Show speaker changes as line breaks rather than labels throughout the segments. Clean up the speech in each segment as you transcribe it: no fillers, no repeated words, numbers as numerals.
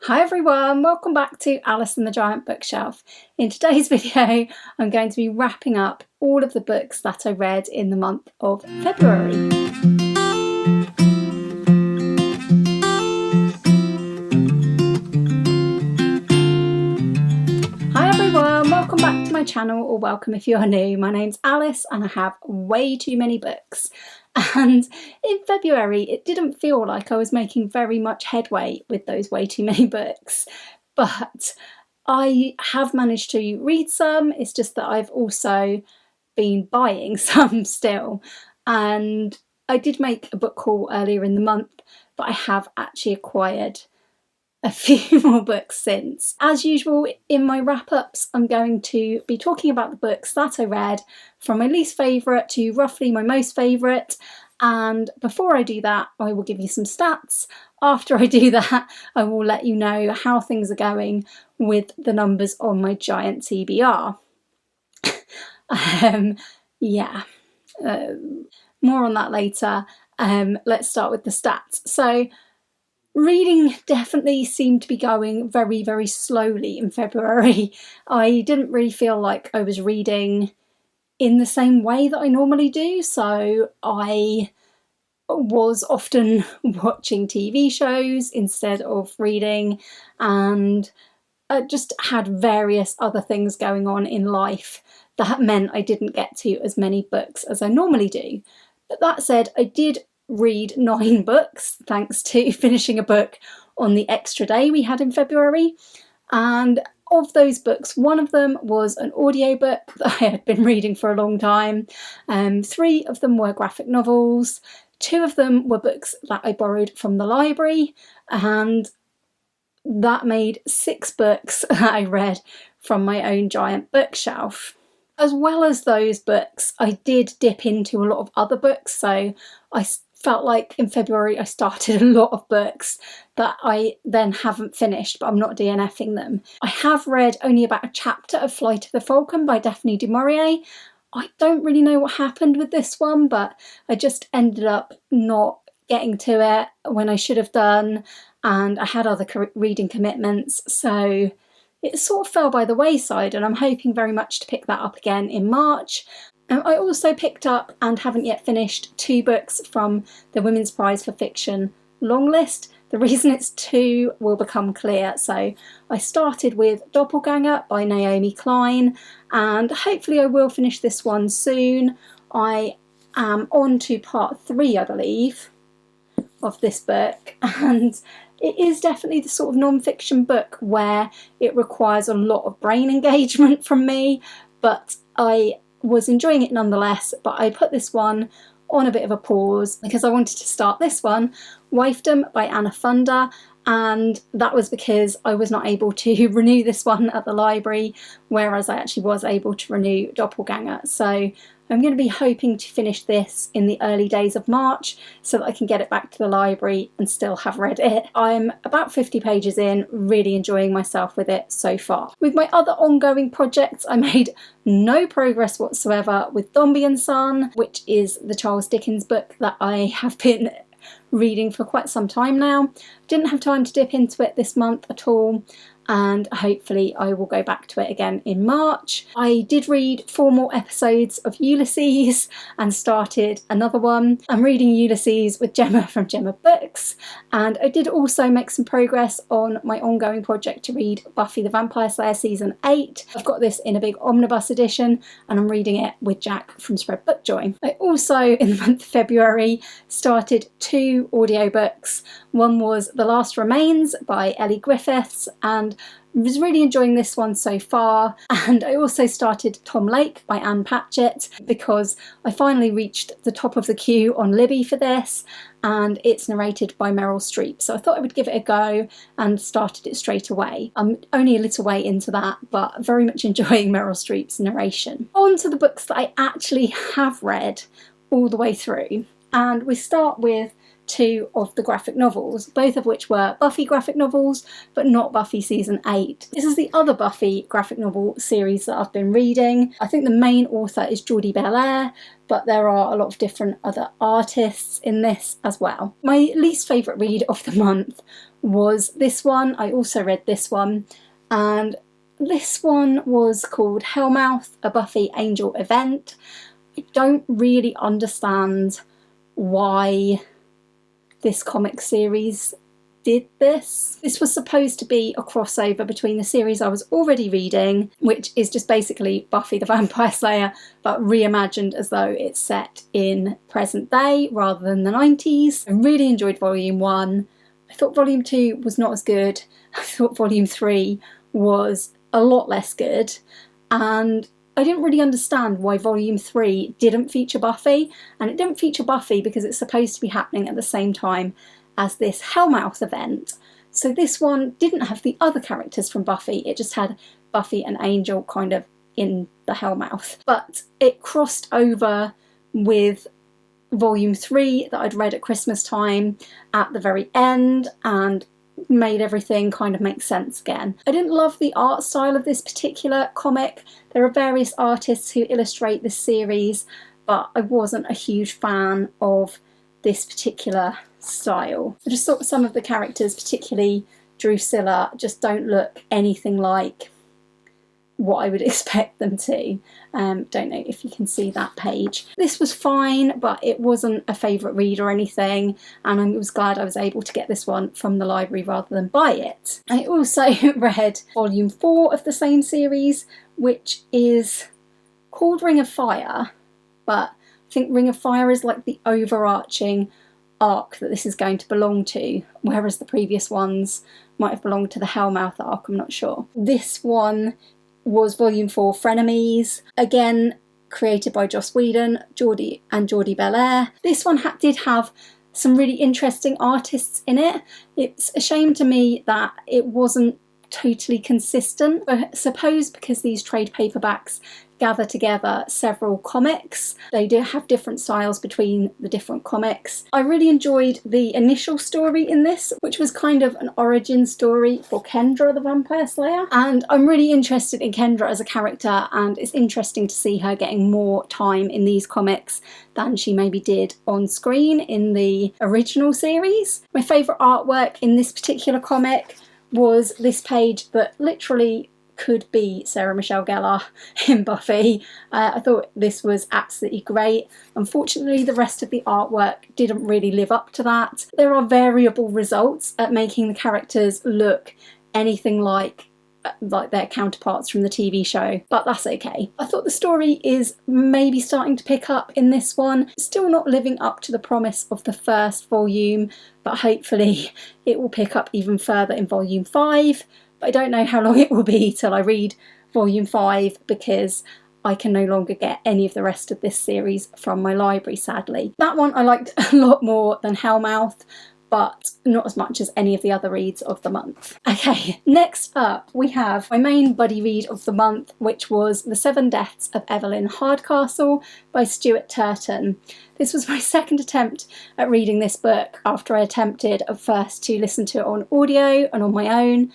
Hi everyone, welcome back to Alice and the Giant Bookshelf. In today's video, I'm going to be wrapping up all of the books that I read in the month of February. Hi everyone, welcome back to my channel, or welcome if you are new. My name's Alice and I have way too many books. And in February, it didn't feel like I was making very much headway with those way too many books, but I have managed to read some. It's just that I've also been buying some still. And I did make a book haul earlier in the month, but I have actually acquired a few more books since. As usual, in my wrap-ups, I'm going to be talking about the books that I read from my least favourite to roughly my most favourite. And before I do that, I will give you some stats. After I do that, I will let you know how things are going with the numbers on my giant TBR. More on that later. Let's start with the stats. So, reading definitely seemed to be going very, very slowly in February. I didn't really feel like I was reading in the same way that I normally do, so I was often watching TV shows instead of reading, and I just had various other things going on in life that meant I didn't get to as many books as I normally do. But that said, I did read 9 books thanks to finishing a book on the extra day we had in February, and of those books, one of them was an audiobook that I had been reading for a long time. 3 of them were graphic novels, 2 of them were books that I borrowed from the library, and that made 6 books that I read from my own giant bookshelf. As well as those books, I did dip into a lot of other books, so I felt like in February I started a lot of books that I then haven't finished, but I'm not DNFing them. I have read only about a chapter of Flight of the Falcon by Daphne du Maurier. I don't really know what happened with this one, but I just ended up not getting to it when I should have done, and I had other reading commitments, so it sort of fell by the wayside, and I'm hoping very much to pick that up again in March. I also picked up and haven't yet finished 2 books from the Women's Prize for Fiction long list. The reason it's 2 will become clear. So I started with Doppelganger by Naomi Klein, and hopefully I will finish this one soon. I am on to part 3, I believe, of this book, and it is definitely the sort of non-fiction book where it requires a lot of brain engagement from me, but I was enjoying it nonetheless. But I put this one on a bit of a pause because I wanted to start this one, Wifedom by Anna Funder, and that was because I was not able to renew this one at the library, whereas I actually was able to renew Doppelganger. So I'm going to be hoping to finish this in the early days of March so that I can get it back to the library and still have read it. I'm about 50 pages in, really enjoying myself with it so far. With my other ongoing projects, I made no progress whatsoever with Dombey and Son, which is the Charles Dickens book that I have been reading for quite some time now. Didn't have time to dip into it this month at all, and hopefully I will go back to it again in March. I did read 4 more episodes of Ulysses and started another one. I'm reading Ulysses with Gemma from Gemma Books, and I did also make some progress on my ongoing project to read Buffy the Vampire Slayer Season 8. I've got this in a big omnibus edition and I'm reading it with Jack from Spread Bookjoy. I also, in the month of February, started 2 audiobooks. One was The Last Remains by Ellie Griffiths, and was really enjoying this one so far. And I also started Tom Lake by Anne Patchett because I finally reached the top of the queue on Libby for this, and it's narrated by Meryl Streep, so I thought I would give it a go and started it straight away. I'm only a little way into that, but very much enjoying Meryl Streep's narration. On to the books that I actually have read all the way through, and we start with two of the graphic novels, both of which were Buffy graphic novels, but not Buffy season 8. This is the other Buffy graphic novel series that I've been reading. I think the main author is Geordie Belair, but there are a lot of different other artists in this as well. My least favourite read of the month was this one. I also read this one, and this one was called Hellmouth, a Buffy Angel event. I don't really understand why this comic series did this. This was supposed to be a crossover between the series I was already reading, which is just basically Buffy the Vampire Slayer, but reimagined as though it's set in present day rather than the 90s. I really enjoyed Volume 1. I thought Volume 2 was not as good. I thought Volume 3 was a lot less good, and I didn't really understand why Volume 3 didn't feature Buffy, and it didn't feature Buffy because it's supposed to be happening at the same time as this Hellmouth event. So this one didn't have the other characters from Buffy, it just had Buffy and Angel kind of in the Hellmouth. But it crossed over with Volume 3 that I'd read at Christmas time at the very end, and made everything kind of make sense again. I didn't love the art style of this particular comic. There are various artists who illustrate this series, but I wasn't a huge fan of this particular style. I just thought some of the characters, particularly Drusilla, just don't look anything like what I would expect them to. Don't know if you can see that page. This was fine, but it wasn't a favourite read or anything, and I was glad I was able to get this one from the library rather than buy it. I also read Volume 4 of the same series, which is called Ring of Fire, but I think Ring of Fire is like the overarching arc that this is going to belong to, whereas the previous ones might have belonged to the Hellmouth arc, I'm not sure. This one was Volume 4 Frenemies, again created by Joss Whedon, Geordie Belair. This one did have some really interesting artists in it. It's a shame to me that it wasn't totally consistent. I suppose because these trade paperbacks gather together several comics, they do have different styles between the different comics. I really enjoyed the initial story in this, which was kind of an origin story for Kendra the Vampire Slayer, and I'm really interested in Kendra as a character, and it's interesting to see her getting more time in these comics than she maybe did on screen in the original series. My favourite artwork in this particular comic was this page that literally could be Sarah Michelle Gellar in Buffy. I thought this was absolutely great. Unfortunately, the rest of the artwork didn't really live up to that. There are variable results at making the characters look anything like their counterparts from the TV show, but that's okay. I thought the story is maybe starting to pick up in this one. Still not living up to the promise of the first volume, but hopefully it will pick up even further in Volume 5. But I don't know how long it will be till I read Volume 5, because I can no longer get any of the rest of this series from my library, sadly. That one I liked a lot more than Hellmouth, but not as much as any of the other reads of the month. Okay, next up we have my main buddy read of the month, which was The 7 Deaths of Evelyn Hardcastle by Stuart Turton. This was my second attempt at reading this book after I attempted at first to listen to it on audio and on my own.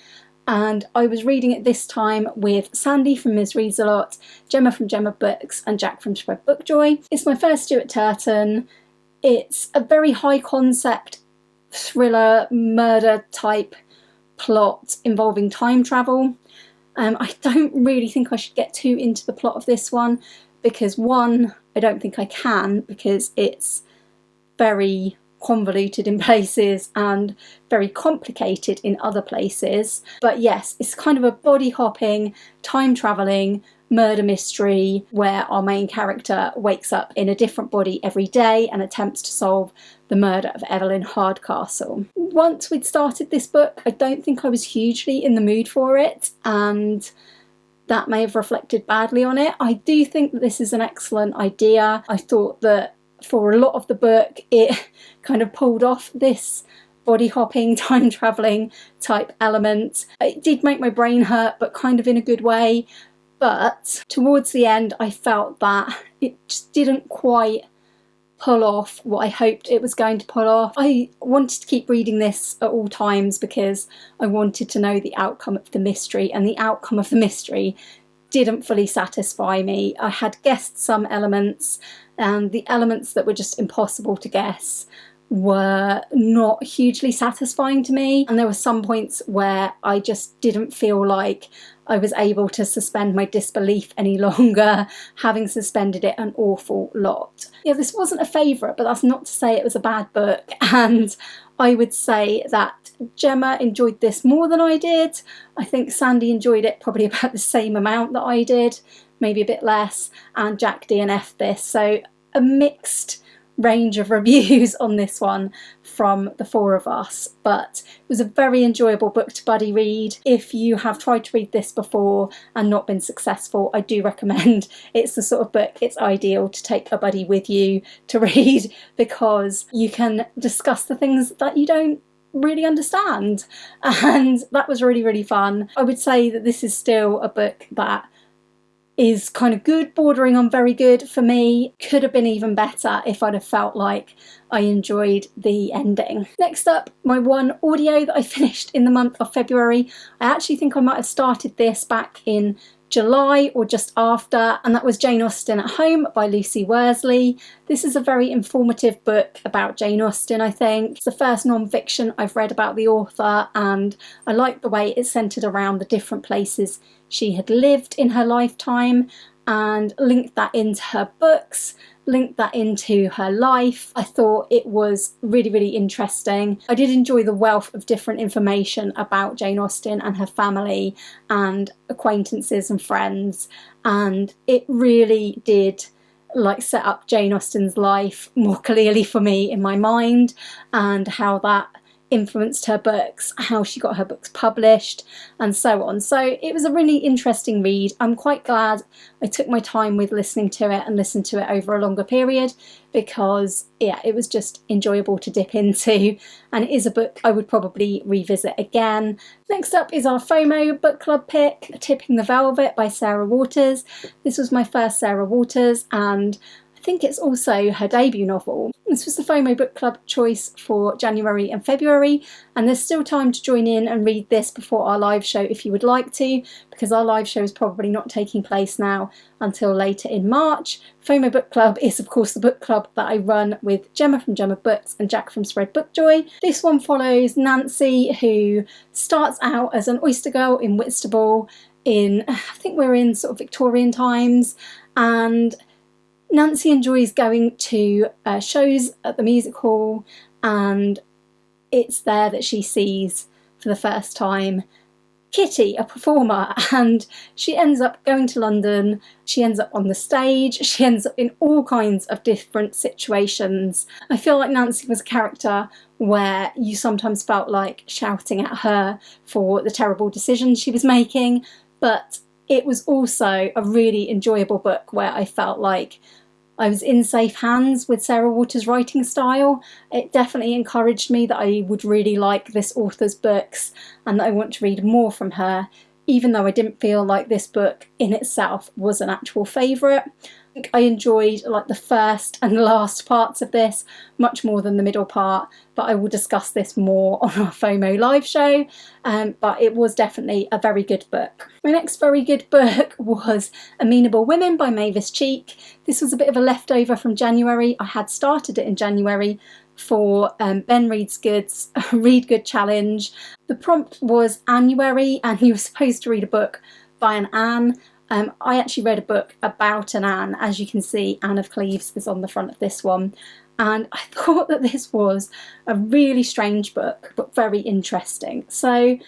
And I was reading it this time with Sandy from Ms. Reads a Lot, Gemma from Gemma Books, and Jack from Spread Bookjoy. It's my first Stuart Turton. It's a very high concept thriller murder type plot involving time travel. I don't really think I should get too into the plot of this one, because one, I don't think I can, because it's very convoluted in places and very complicated in other places. But yes, it's kind of a body hopping, time travelling murder mystery where our main character wakes up in a different body every day and attempts to solve the murder of Evelyn Hardcastle. Once we'd started this book, I don't think I was hugely in the mood for it, and that may have reflected badly on it. I do think that this is an excellent idea. I thought that for a lot of the book it kind of pulled off this body hopping, time travelling type element. It did make my brain hurt, but kind of in a good way. But towards the end I felt that it just didn't quite pull off what I hoped it was going to pull off. I wanted to keep reading this at all times because I wanted to know the outcome of the mystery, and the outcome of the mystery didn't fully satisfy me. I had guessed some elements, and the elements that were just impossible to guess were not hugely satisfying to me, and there were some points where I just didn't feel like I was able to suspend my disbelief any longer, having suspended it an awful lot. Yeah, this wasn't a favourite, but that's not to say it was a bad book, and I would say that Gemma enjoyed this more than I did. I think Sandy enjoyed it probably about the same amount that I did, maybe a bit less, and Jack DNF'd this, so a mixed range of reviews on this one from the four of us, but it was a very enjoyable book to buddy read. If you have tried to read this before and not been successful, I do recommend. It's the sort of book it's ideal to take a buddy with you to read, because you can discuss the things that you don't really understand, and that was really, really fun. I would say that this is still a book that is kind of good, bordering on very good for me. Could have been even better if I'd have felt like I enjoyed the ending. Next up, my one audio that I finished in the month of February. I actually think I might have started this back in July or just after, and that was Jane Austen at Home by Lucy Worsley. This is a very informative book about Jane Austen, I think. It's the first non-fiction I've read about the author, and I like the way it's centred around the different places she had lived in her lifetime and linked that into her books, linked that into her life. I thought it was really, really interesting. I did enjoy the wealth of different information about Jane Austen and her family and acquaintances and friends, and it really did set up Jane Austen's life more clearly for me in my mind, and how that influenced her books, how she got her books published, and so on. So it was a really interesting read. I'm quite glad I took my time with listening to it and listened to it over a longer period, because yeah, it was just enjoyable to dip into, and it is a book I would probably revisit again. Next up is our FOMO book club pick, Tipping the Velvet by Sarah Waters. This was my first Sarah Waters, and I think it's also her debut novel. This was the FOMO book club choice for January and February, and there's still time to join in and read this before our live show if you would like to, because our live show is probably not taking place now until later in March. FOMO book club is of course the book club that I run with Gemma from Gemma Books and Jack from Spread Bookjoy. This one follows Nancy, who starts out as an oyster girl in Whitstable in, I think we're in sort of Victorian times, and Nancy enjoys going to shows at the music hall, and it's there that she sees for the first time Kitty, a performer, and she ends up going to London, she ends up on the stage, she ends up in all kinds of different situations. I feel like Nancy was a character where you sometimes felt like shouting at her for the terrible decisions she was making, but it was also a really enjoyable book where I felt like I was in safe hands with Sarah Waters' writing style. It definitely encouraged me that I would really like this author's books and that I want to read more from her, even though I didn't feel like this book in itself was an actual favourite. I enjoyed the first and last parts of this much more than the middle part, but I will discuss this more on our FOMO live show, but it was definitely a very good book. My next very good book was Amenable Women by Mavis Cheek. This was a bit of a leftover from January. I had started it in January for Ben Reads Good's Read Good Challenge. The prompt was Annuary, and you were supposed to read a book by an Anne. I actually read a book about an Anne. As you can see, Anne of Cleves is on the front of this one, and I thought that this was a really strange book but very interesting. So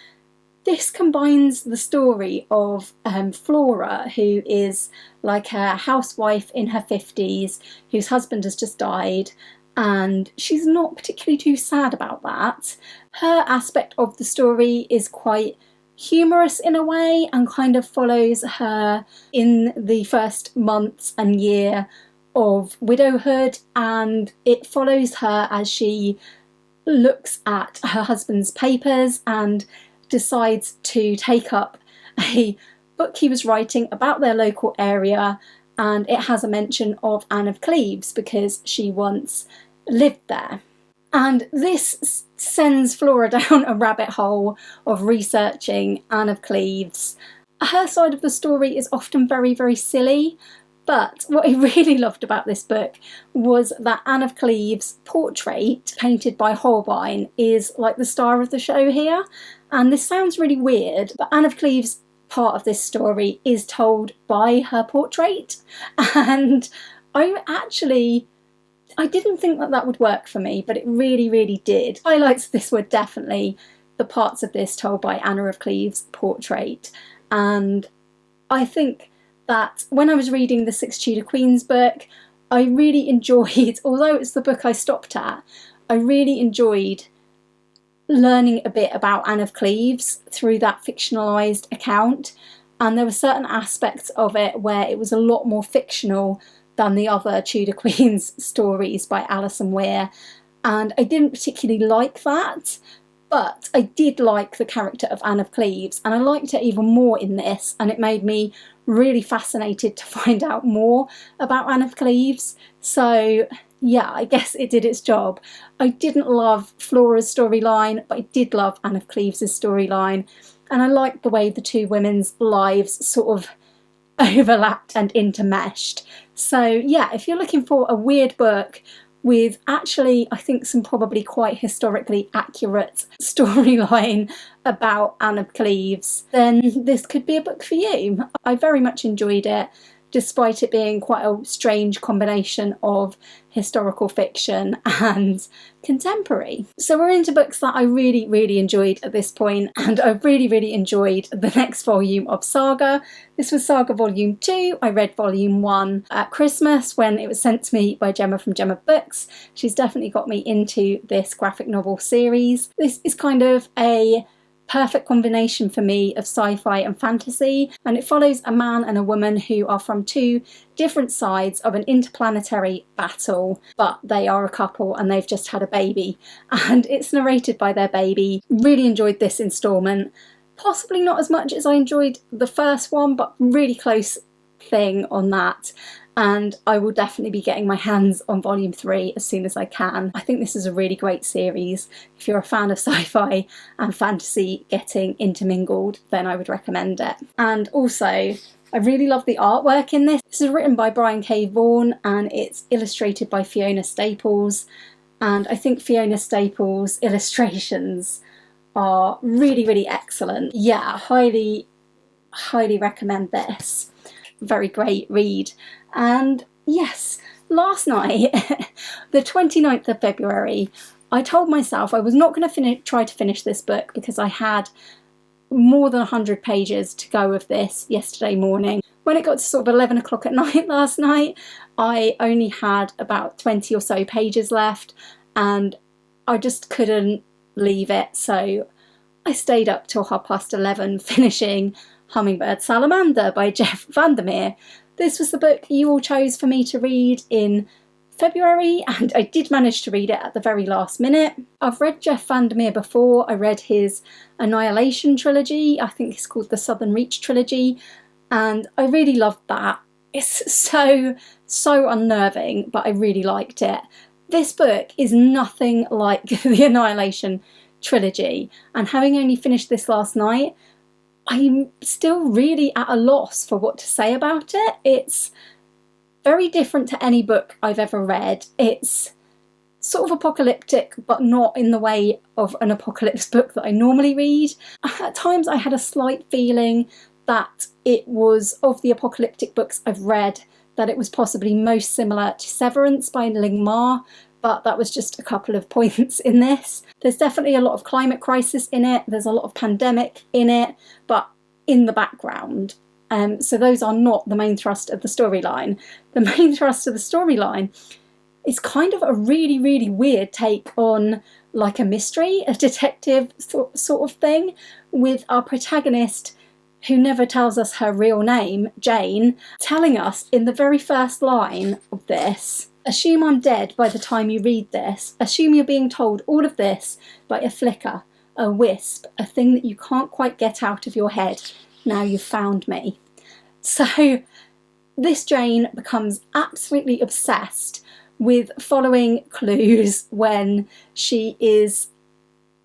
this combines the story of Flora, who is like a housewife in her 50s whose husband has just died, and she's not particularly too sad about that. Her aspect of the story is quite humorous in a way and kind of follows her in the first months and year of widowhood, and it follows her as she looks at her husband's papers and decides to take up a book he was writing about their local area and it has a mention of Anne of Cleves because she once lived there. And this sends Flora down a rabbit hole of researching Anne of Cleves. Her side of the story is often very, very silly, but what I really loved about this book was that Anne of Cleves' portrait, painted by Holbein, is like the star of the show here. And this sounds really weird, but Anne of Cleves' part of this story is told by her portrait. And I didn't think that that would work for me, but it really, really did. Highlights of this were definitely the parts of this told by Anne of Cleves' portrait. And I think that when I was reading the Six Tudor Queens book, I really enjoyed, although it's the book I stopped at, I really enjoyed learning a bit about Anne of Cleves through that fictionalised account. And there were certain aspects of it where it was a lot more fictional than the other Tudor Queens stories by Alison Weir, and I didn't particularly like that, but I did like the character of Anne of Cleves, and I liked her even more in this, and it made me really fascinated to find out more about Anne of Cleves. So yeah, I guess it did its job. I didn't love Flora's storyline, but I did love Anne of Cleves' storyline, and I liked the way the two women's lives sort of overlapped and intermeshed. So yeah, if you're looking for a weird book with actually, I think, some probably quite historically accurate storyline about Anne of Cleves, then this could be a book for you. I very much enjoyed it, despite it being quite a strange combination of historical fiction and contemporary. So we're into books that I really, really enjoyed at this point, and I really, really enjoyed the next volume of Saga. This was Saga Volume 2. I read Volume 1 at Christmas when it was sent to me by Gemma from Gemma Books. She's definitely got me into this graphic novel series. This is kind of a perfect combination for me of sci-fi and fantasy, and it follows a man and a woman who are from two different sides of an interplanetary battle, but they are a couple and they've just had a baby, and it's narrated by their baby. Really enjoyed this instalment, possibly not as much as I enjoyed the first one, but really close thing on that. And I will definitely be getting my hands on Volume 3 as soon as I can. I think this is a really great series. If you're a fan of sci-fi and fantasy getting intermingled, then I would recommend it. And also, I really love the artwork in this. This is written by Brian K. Vaughan and it's illustrated by Fiona Staples. And I think Fiona Staples' illustrations are really, really excellent. Yeah, highly, highly recommend this. Very great read. And yes, last night, the 29th of February, I told myself I was not going to try to finish this book because I had more than 100 pages to go of this yesterday morning. When it got to sort of 11 o'clock at night last night, I only had about 20 or so pages left and I just couldn't leave it. So I stayed up till 11:30 finishing Hummingbird Salamander by Jeff Vandermeer. This was the book you all chose for me to read in February, and I did manage to read it at the very last minute. I've read Jeff Vandermeer before. I read his Annihilation trilogy. I think it's called the Southern Reach trilogy, and I really loved that. It's so unnerving, but I really liked it. This book is nothing like the Annihilation trilogy, and having only finished this last night, I'm still really at a loss for what to say about it. It's very different to any book I've ever read. It's sort of apocalyptic, but not in the way of an apocalypse book that I normally read. At times I had a slight feeling that it was, of the apocalyptic books I've read, that it was possibly most similar to Severance by Ling Ma, but that was just a couple of points in this. There's definitely a lot of climate crisis in it, there's a lot of pandemic in it, but in the background. So those are not the main thrust of the storyline. The main thrust of the storyline is kind of a really, really weird take on like a mystery, a detective sort of thing, with our protagonist, who never tells us her real name, Jane, telling us in the very first line of this, "Assume I'm dead by the time you read this. Assume you're being told all of this by a flicker, a wisp, a thing that you can't quite get out of your head. Now you've found me." So this Jane becomes absolutely obsessed with following clues when she is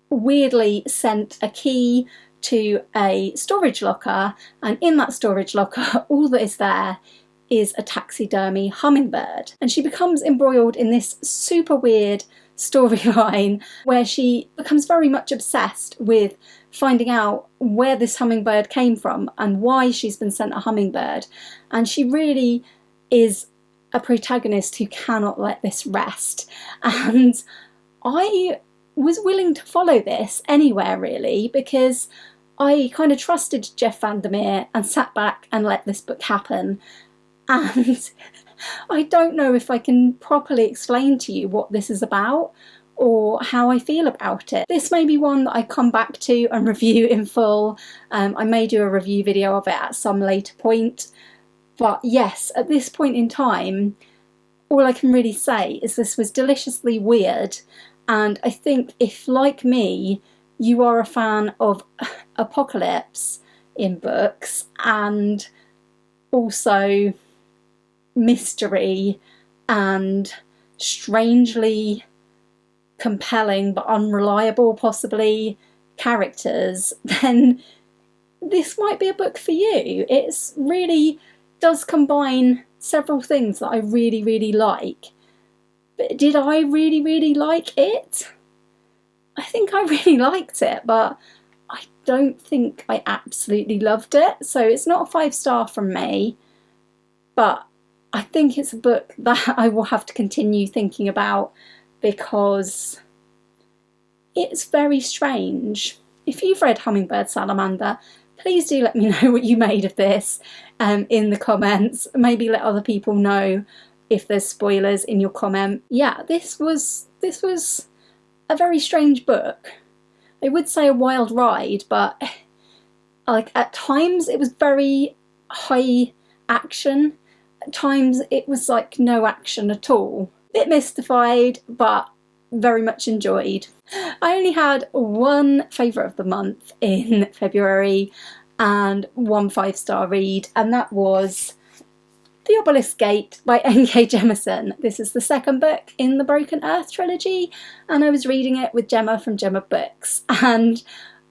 weirdly sent a key to a storage locker, and in that storage locker all that is there is a taxidermy hummingbird. And she becomes embroiled in this super weird storyline where she becomes very much obsessed with finding out where this hummingbird came from and why she's been sent a hummingbird. And she really is a protagonist who cannot let this rest. And I was willing to follow this anywhere really, because I kind of trusted Jeff Vandermeer and sat back and let this book happen. And I don't know if I can properly explain to you what this is about or how I feel about it. This may be one that I come back to and review in full. I may do a review video of it at some later point. But yes, at this point in time, all I can really say is this was deliciously weird. And I think if, like me, you are a fan of apocalypse in books and also mystery and strangely compelling but unreliable possibly characters, then this might be a book for you. It's really does combine several things that I really, really like. But did I really, really like it? I think I really liked it, but I don't think I absolutely loved it. So it's not a 5-star from me, but I think it's a book that I will have to continue thinking about because it's very strange. If you've read Hummingbird Salamander, please do let me know what you made of this in the comments. Maybe let other people know if there's spoilers in your comment. Yeah, this was a very strange book. I would say a wild ride, but like at times it was very high action. At times it was like no action at all. Bit mystified, but very much enjoyed. I only had one favourite of the month in February and one 5-star read, and that was The Obelisk Gate by N.K. Jemisin. This is the second book in the Broken Earth trilogy, and I was reading it with Gemma from Gemma Books, and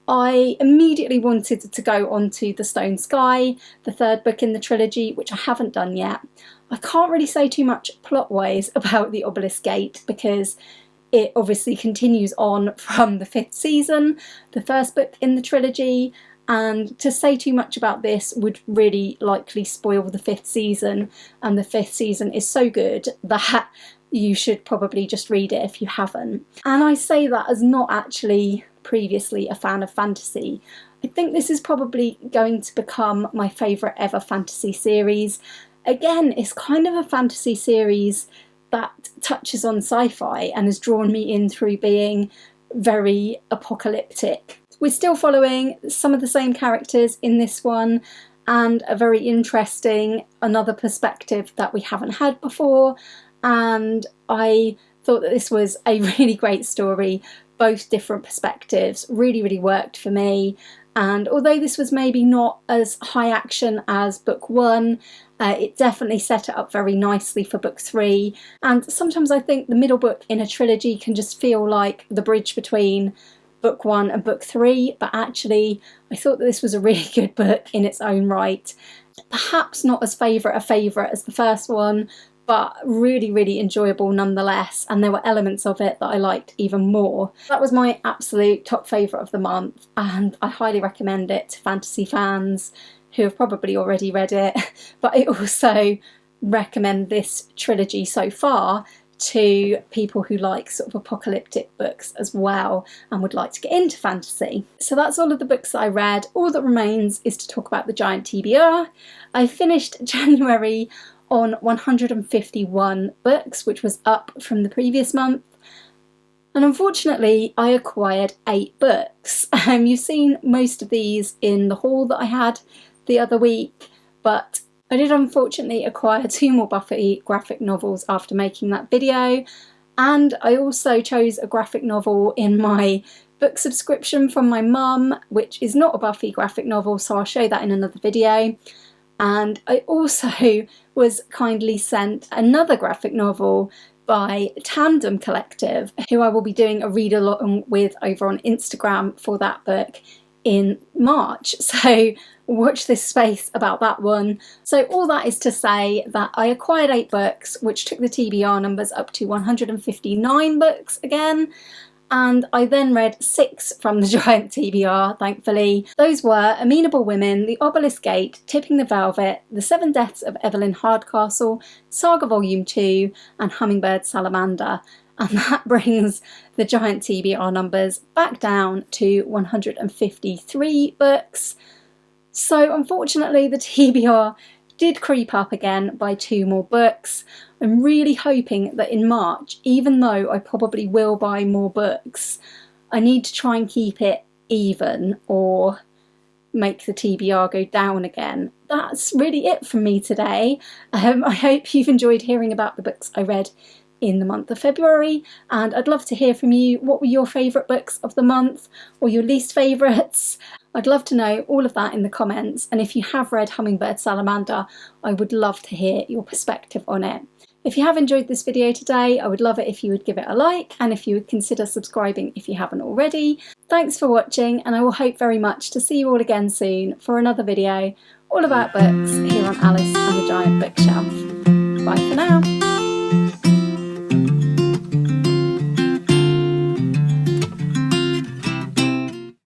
I immediately wanted to go on to The Stone Sky, the third book in the trilogy, which I haven't done yet. I can't really say too much plot-wise about The Obelisk Gate because it obviously continues on from the 5th season, the first book in the trilogy, and to say too much about this would really likely spoil the 5th season, and the 5th season is so good that you should probably just read it if you haven't. And I say that as not actually previously a fan of fantasy. I think this is probably going to become my favourite ever fantasy series. Again, it's kind of a fantasy series that touches on sci-fi and has drawn me in through being very apocalyptic. We're still following some of the same characters in this one, and a very interesting another perspective that we haven't had before, and I thought that this was a really great story. Both different perspectives really, really worked for me. And although this was maybe not as high action as book 1, it definitely set it up very nicely for book 3. And sometimes I think the middle book in a trilogy can just feel like the bridge between book 1 and book 3, but actually I thought that this was a really good book in its own right. Perhaps not as favourite as the first one, but really, really enjoyable nonetheless, and there were elements of it that I liked even more. That was my absolute top favourite of the month, and I highly recommend it to fantasy fans who have probably already read it, but I also recommend this trilogy so far to people who like sort of apocalyptic books as well and would like to get into fantasy. So that's all of the books that I read. All that remains is to talk about the giant TBR. I finished January on 151 books, which was up from the previous month. And unfortunately, I acquired 8 books. You've seen most of these in the haul that I had the other week, but I did unfortunately acquire 2 more Buffy graphic novels after making that video. And I also chose a graphic novel in my book subscription from my mum, which is not a Buffy graphic novel, so I'll show that in another video. And I also was kindly sent another graphic novel by Tandem Collective, who I will be doing a read along with over on Instagram for that book in March. So watch this space about that one. So all that is to say that I acquired 8 books, which took the TBR numbers up to 159 books again. And I then read 6 from the giant TBR, thankfully. Those were Amenable Women, The Obelisk Gate, Tipping the Velvet, The 7 Deaths of Evelyn Hardcastle, Saga Volume 2, and Hummingbird Salamander. And that brings the giant TBR numbers back down to 153 books. So unfortunately, the TBR did creep up again by 2 more books. I'm really hoping that in March, even though I probably will buy more books, I need to try and keep it even or make the TBR go down again. That's really it from me today. I hope you've enjoyed hearing about the books I read in the month of February, and I'd love to hear from you. What were your favourite books of the month, or your least favourites? I'd love to know all of that in the comments, and if you have read Hummingbird Salamander, I would love to hear your perspective on it. If you have enjoyed this video today, I would love it if you would give it a like, and if you would consider subscribing if you haven't already. Thanks for watching, and I will hope very much to see you all again soon for another video all about books here on Alice and the Giant Bookshelf. Bye for now.